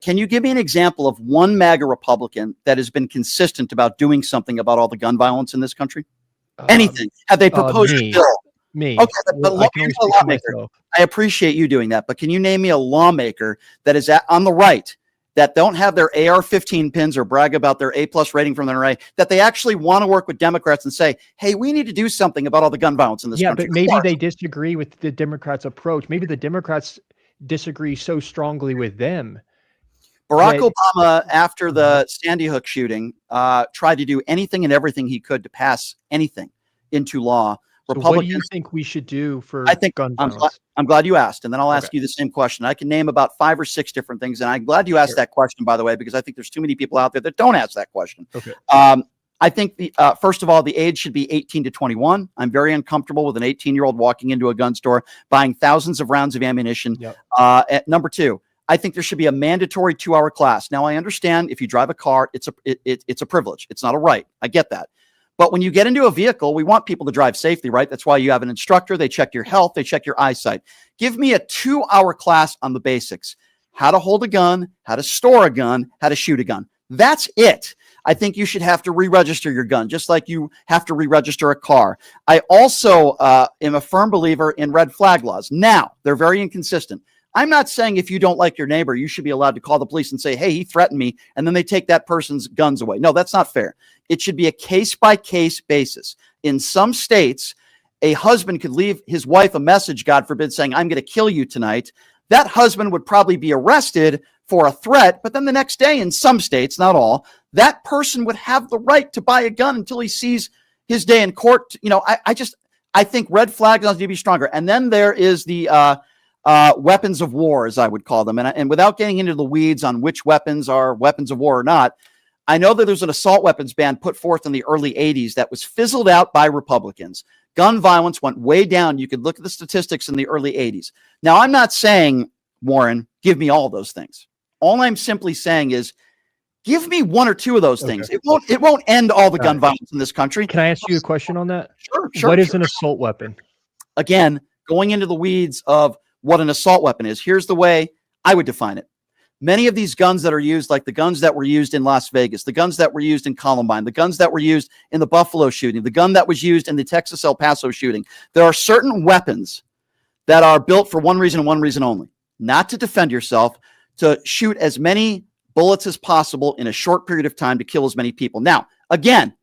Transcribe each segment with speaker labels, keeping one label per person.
Speaker 1: Can you give me an example of one MAGA Republican that has been consistent about doing something about all the gun violence in this country? Anything? Have they proposed a bill?
Speaker 2: Me.
Speaker 1: Okay, but
Speaker 2: I can only speak for myself.
Speaker 1: I appreciate you doing that, but can you name me a lawmaker that is on the right that don't have their AR-15 pins or brag about their A+ rating from the NRA, that they actually want to work with Democrats and say, hey, we need to do something about all the gun violence in this country?
Speaker 2: But maybe they disagree with the Democrats' approach. Maybe the Democrats disagree so strongly with them.
Speaker 1: Barack Obama, after the Sandy Hook shooting, tried to do anything and everything he could to pass anything into law.
Speaker 2: So what do you think we should do for gun violence?
Speaker 1: I'm glad you asked, and then I'll ask you the same question. I can name about 5 or 6 different things, and I'm glad you asked that question, by the way, because I think there's too many people out there that don't ask that question.
Speaker 2: Okay.
Speaker 1: I think first of all, the age should be 18 to 21. I'm very uncomfortable with an 18-year-old walking into a gun store, buying thousands of rounds of ammunition. At number 2, I think there should be a mandatory 2-hour class. Now, I understand if you drive a car, it's a privilege. It's not a right. I get that. But when you get into a vehicle, we want people to drive safely, right? That's why you have an instructor. They check your health. They check your eyesight. Give me a 2-hour class on the basics: how to hold a gun, how to store a gun, how to shoot a gun. That's it. I think you should have to re-register your gun, just like you have to re-register a car. I also am a firm believer in red flag laws. Now, they're very inconsistent. I'm not saying if you don't like your neighbor, you should be allowed to call the police and say, hey, he threatened me, and then they take that person's guns away. No, that's not fair. It should be a case-by-case basis. In some states, a husband could leave his wife a message, God forbid, saying, I'm going to kill you tonight. That husband would probably be arrested for a threat, but then the next day, in some states, not all, that person would have the right to buy a gun until he sees his day in court. You know, I think red flags need to be stronger. And then there is the weapons of war, as I would call them. And without getting into the weeds on which weapons are weapons of war or not, I know that there's an assault weapons ban put forth in the early 80s that was fizzled out by Republicans. Gun violence went way down. You could look at the statistics in the early 80s. Now, I'm not saying, Warren, give me all those things. All I'm simply saying is, give me 1 or 2 of those things. It won't end all the gun violence in this country.
Speaker 2: Can I ask you a question on that?
Speaker 1: Sure.
Speaker 2: What is an assault weapon?
Speaker 1: Again, going into the weeds of what an assault weapon is, here's the way I would define it. Many of these guns that are used, like the guns that were used in Las Vegas, the guns that were used in Columbine, the guns that were used in the Buffalo shooting, the gun that was used in the Texas El Paso shooting, there are certain weapons that are built for one reason and one reason only: not to defend yourself, to shoot as many bullets as possible in a short period of time to kill as many people. Now, again,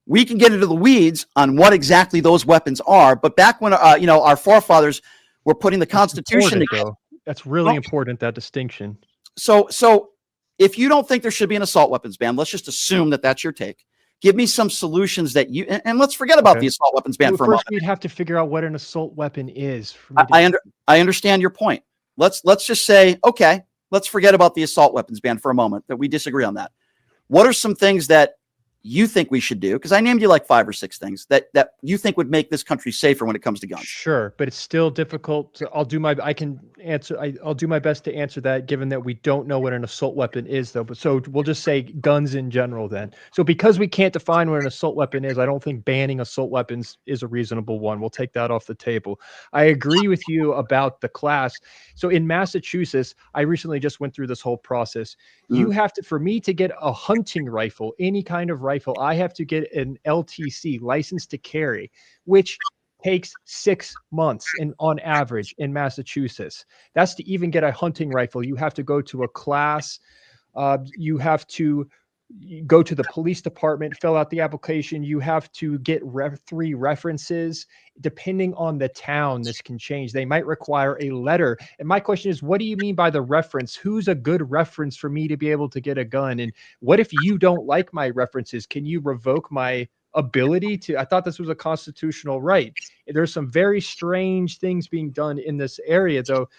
Speaker 1: we can get into the weeds on what exactly those weapons are, but back when our forefathers were putting the Constitution together,
Speaker 2: that's really important, that distinction.
Speaker 1: So if you don't think there should be an assault weapons ban, let's just assume that that's your take. Give me some solutions that you, and let's forget about the assault weapons ban for a moment.
Speaker 2: First, we'd have to figure out what an assault weapon is.
Speaker 1: I understand your point. Let's just say, okay, let's forget about the assault weapons ban for a moment, that we disagree on that. What are some things that you think we should do? Because I named you like 5 or 6 things that you think would make this country safer when it comes to guns.
Speaker 2: Sure, but it's still difficult. I'll do my best to answer that, given that we don't know what an assault weapon is, though. But so we'll just say guns in general then. So because we can't define what an assault weapon is, I don't think banning assault weapons is a reasonable one. We'll take that off the table. I agree with you about the class. So in Massachusetts, I recently just went through this whole process. You have to, for me to get a hunting rifle, any kind of rifle, I have to get an LTC, license to carry, which takes 6 months on average in Massachusetts. That's to even get a hunting rifle. You have to go to a class. You have to go to the police department, fill out the application. You have to get 3 references. Depending on the town, this can change. They might require a letter. And my question is, what do you mean by the reference? Who's a good reference for me to be able to get a gun? And what if you don't like my references? Can you revoke my ability to? I thought this was a constitutional right. There's some very strange things being done in this area, though.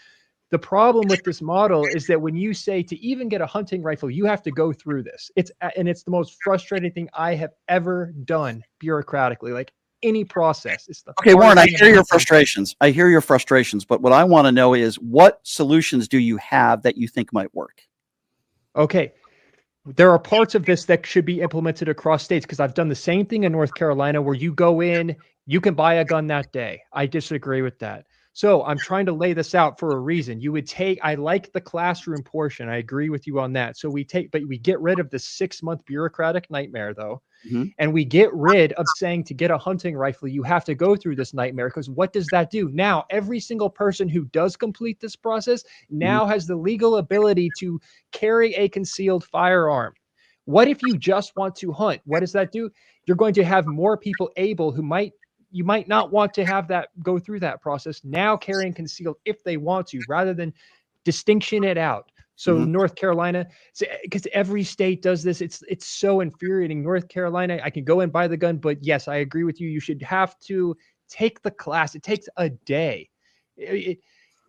Speaker 2: The problem with this model is that when you say to even get a hunting rifle, you have to go through this. It's the most frustrating thing I have ever done bureaucratically, like any process.
Speaker 1: Okay, Warren, I hear your frustrations. But what I want to know is, what solutions do you have that you think might work?
Speaker 2: Okay. There are parts of this that should be implemented across states, because I've done the same thing in North Carolina, where you go in, you can buy a gun that day. I disagree with that. So I'm trying to lay this out for a reason. You would take, I like the classroom portion. I agree with you on that. So we take, but we get rid of the 6-month bureaucratic nightmare though.
Speaker 1: Mhm.
Speaker 2: And we get rid of saying to get a hunting rifle, you have to go through this nightmare. Because what does that do? Now, every single person who does complete this process now has the legal ability to carry a concealed firearm. What if you just want to hunt? What does that do? You're going to have more people able who you might not want to have that go through that process now carrying concealed if they want to, rather than distinction it out. So North Carolina, because every state does this, it's so infuriating. North Carolina, I can go and buy the gun, but yes, I agree with you. You should have to take the class. It takes a day.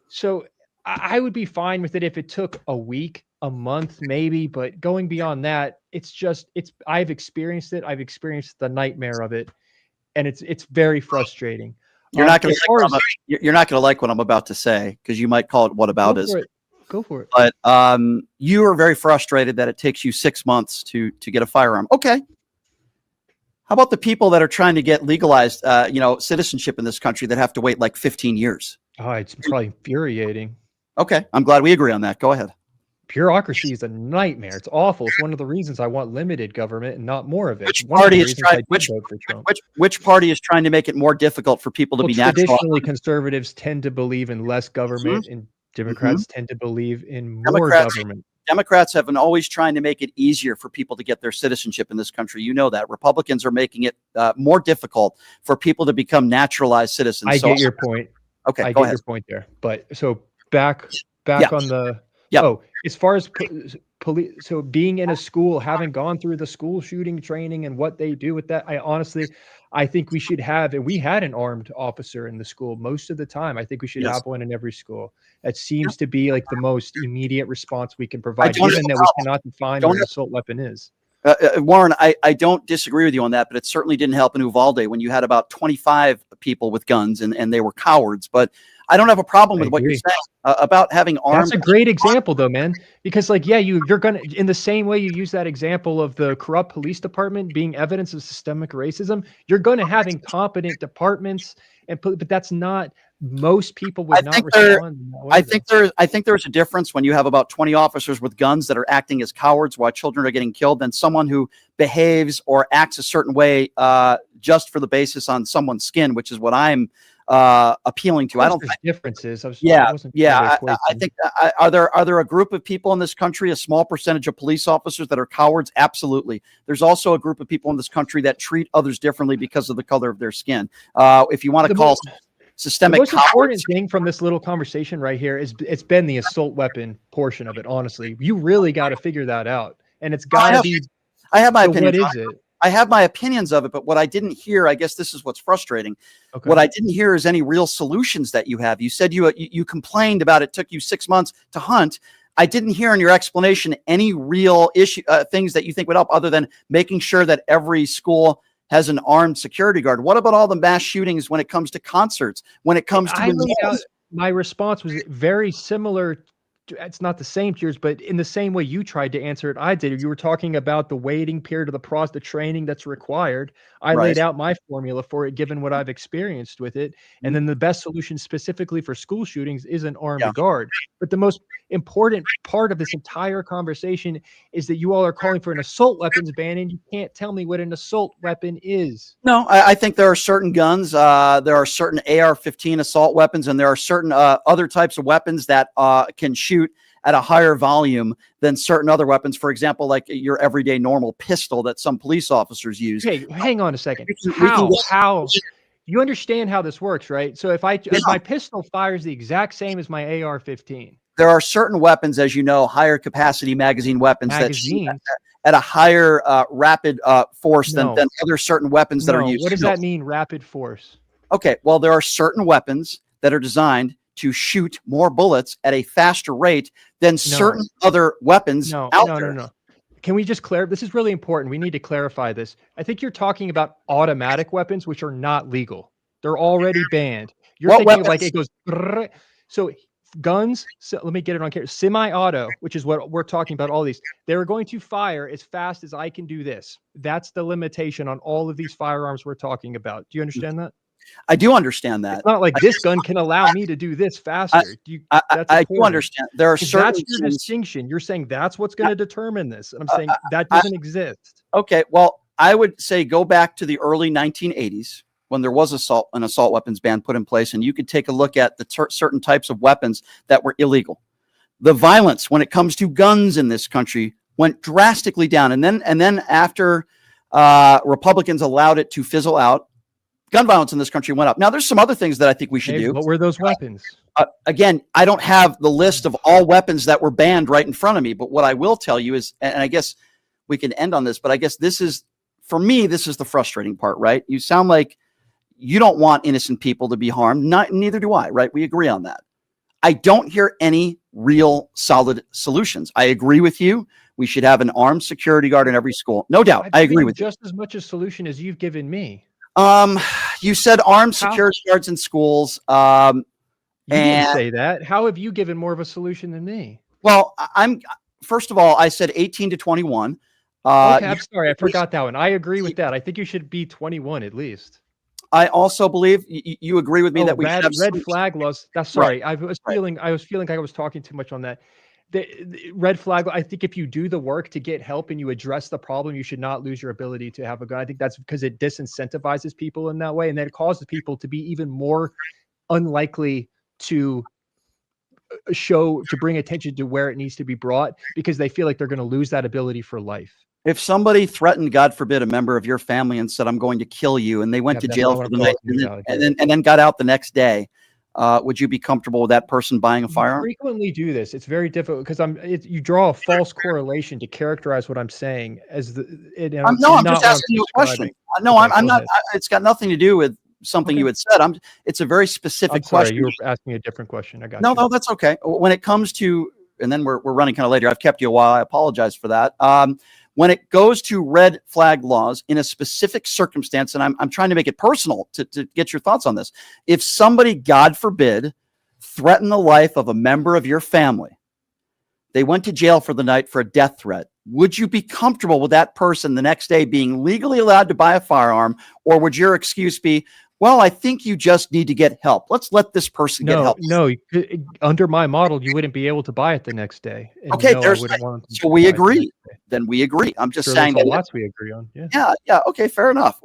Speaker 2: So I would be fine with it if it took a week, a month, maybe, but going beyond that, I've experienced it. I've experienced the nightmare of it, and it's very frustrating.
Speaker 1: You're not going to you're not going to like what I'm about to say, because you might call it whataboutism.
Speaker 2: Go for it.
Speaker 1: But you are very frustrated that it takes you 6 months to get a firearm. Okay. How about the people that are trying to get legalized, citizenship in this country that have to wait like 15 years?
Speaker 2: Oh, it's probably infuriating.
Speaker 1: Okay. I'm glad we agree on that. Go ahead.
Speaker 2: Bureaucracy is a nightmare. It's awful. It's one of the reasons I want limited government and not more of it.
Speaker 1: Which party is trying to make it more difficult for people to be natural?
Speaker 2: Traditionally, conservatives tend to believe in less government, and Democrats tend to believe in more government.
Speaker 1: Democrats have been always trying to make it easier for people to get their citizenship in this country. You know that. Republicans are making it more difficult for people to become naturalized citizens.
Speaker 2: I get your point.
Speaker 1: Okay,
Speaker 2: I get your point there. But so back on the as far as police, so being in a school, having gone through the school shooting training and what they do with that, I think we should have, and we had an armed officer in the school most of the time. I think we should have one in every school. That seems to be like the most immediate response we can provide, given that we cannot define what an assault weapon is.
Speaker 1: Warren, I don't disagree with you on that, but it certainly didn't help in Uvalde when you had about 25 people with guns and they were cowards. But I don't have a problem with what you're saying about having armed.
Speaker 2: That's a great example, though, man. Because, you're gonna, in the same way you use that example of the corrupt police department being evidence of systemic racism, you're going to have incompetent departments, but that's not. Most people would not respond.
Speaker 1: I think there's a difference when you have about 20 officers with guns that are acting as cowards while children are getting killed than someone who behaves or acts a certain way just for the basis on someone's skin, which is what I'm appealing to. I don't think
Speaker 2: differences.
Speaker 1: I think are there a group of people in this country, a small percentage of police officers that are cowards? Absolutely. There's also a group of people in this country that treat others differently because of the color of their skin. If you want to call systemic,
Speaker 2: the most important thing from this little conversation right here is it's been the assault weapon portion of it. Honestly, you really got to figure that out, and it's got to be.
Speaker 1: I have my opinion.
Speaker 2: What is it?
Speaker 1: I have my opinions of it, but what I didn't hear, I guess this is what's frustrating. Okay. What I didn't hear is any real solutions that you have. You said you complained about it took you 6 months to hunt. I didn't hear in your explanation any real things that you think would help other than making sure that every school has an armed security guard. What about all the mass shootings when it comes to concerts? When it comes to
Speaker 2: my response was very similar. It's not the same to yours, but in the same way you tried to answer it, I did. You were talking about the waiting period of the training that's required. I laid out my formula for it, given what I've experienced with it. And then the best solution specifically for school shootings is an armed guard. But the most important part of this entire conversation is that you all are calling for an assault weapons ban, and you can't tell me what an assault weapon is.
Speaker 1: No, I think there are certain guns. There are certain AR-15 assault weapons, and there are certain other types of weapons that can shoot at a higher volume than certain other weapons. For example, like your everyday normal pistol that some police officers use.
Speaker 2: Hey, hang on a second. How? You understand how this works, right? So if my pistol fires the exact same as my AR-15.
Speaker 1: There are certain weapons, as you know, higher capacity magazine weapons that shoot at a higher rapid force than other certain weapons that are used.
Speaker 2: What does that mean, rapid force?
Speaker 1: Okay, well, there are certain weapons that are designed to shoot more bullets at a faster rate than certain other weapons out there.
Speaker 2: No. Can we just clarify? This is really important. We need to clarify this. I think you're talking about automatic weapons, which are not legal. They're already banned. You're thinking of like it goes. So guns, let me get it on camera. Semi-auto, which is what we're talking about, all these. They're going to fire as fast as I can do this. That's the limitation on all of these firearms we're talking about. Do you understand that?
Speaker 1: I do understand that.
Speaker 2: It's not like this gun can allow me to do this faster. That's
Speaker 1: I do
Speaker 2: important.
Speaker 1: understand. There are
Speaker 2: 'Cause
Speaker 1: certain
Speaker 2: that's your
Speaker 1: things.
Speaker 2: distinction. You're saying that's what's going to determine this. And I'm saying that
Speaker 1: I-
Speaker 2: doesn't exist.
Speaker 1: Okay, well, I would say go back to the early 1980s when there was an assault weapons ban put in place, and you could take a look at the certain types of weapons that were illegal. The violence when it comes to guns in this country went drastically down, and then after Republicans allowed it to fizzle out, gun violence in this country went up. Now, there's some other things that I think we should do.
Speaker 2: What were those weapons?
Speaker 1: Again, I don't have the list of all weapons that were banned right in front of me, but what I will tell you is, and I guess we can end on this, but I guess this is, for me, this is the frustrating part, right? You sound like you don't want innocent people to be harmed. Neither do I, right? We agree on that. I don't hear any real solid solutions. I agree with you. We should have an armed security guard in every school. No doubt. I agree with you.
Speaker 2: Just as much a solution as you've given me.
Speaker 1: You said armed security guards in schools.
Speaker 2: You didn't say that. How have you given more of a solution than me?
Speaker 1: Well, first of all, I said 18 to 21.
Speaker 2: Okay, I'm sorry, I forgot that one. I agree with that. I think you should be 21 at least.
Speaker 1: I also believe you agree with me that we should have
Speaker 2: red flag laws. That's sorry. I was feeling like I was talking too much on that. The red flag. I think if you do the work to get help and you address the problem, you should not lose your ability to have a gun. I think that's because it disincentivizes people in that way, and then it causes people to be even more unlikely to bring attention to where it needs to be brought because they feel like they're going to lose that ability for life.
Speaker 1: If somebody threatened, God forbid, a member of your family and said, "I'm going to kill you," and they went to jail for the night and then got out the next day, would you be comfortable with that person buying a firearm?
Speaker 2: I frequently do this. It's very difficult because you draw a false correlation to characterize what I'm saying as
Speaker 1: I'm just asking you a question. No, I'm not. It's got nothing to do with something you had said. It's a very specific question.
Speaker 2: You were asking a different question. I got
Speaker 1: you. No, that's okay. When it comes to, and then we're running kind of later. I've kept you a while. I apologize for that. When it goes to red flag laws in a specific circumstance, and I'm trying to make it personal to get your thoughts on this. If somebody, God forbid, threatened the life of a member of your family, they went to jail for the night for a death threat, would you be comfortable with that person the next day being legally allowed to buy a firearm? Or would your excuse be, well, I think you just need to get help. Let's let this person get help.
Speaker 2: No, under my model, you wouldn't be able to buy it the next day.
Speaker 1: Okay, so we agree. Then we agree. I'm just saying that
Speaker 2: lots we agree on.
Speaker 1: Yeah. Okay, fair enough.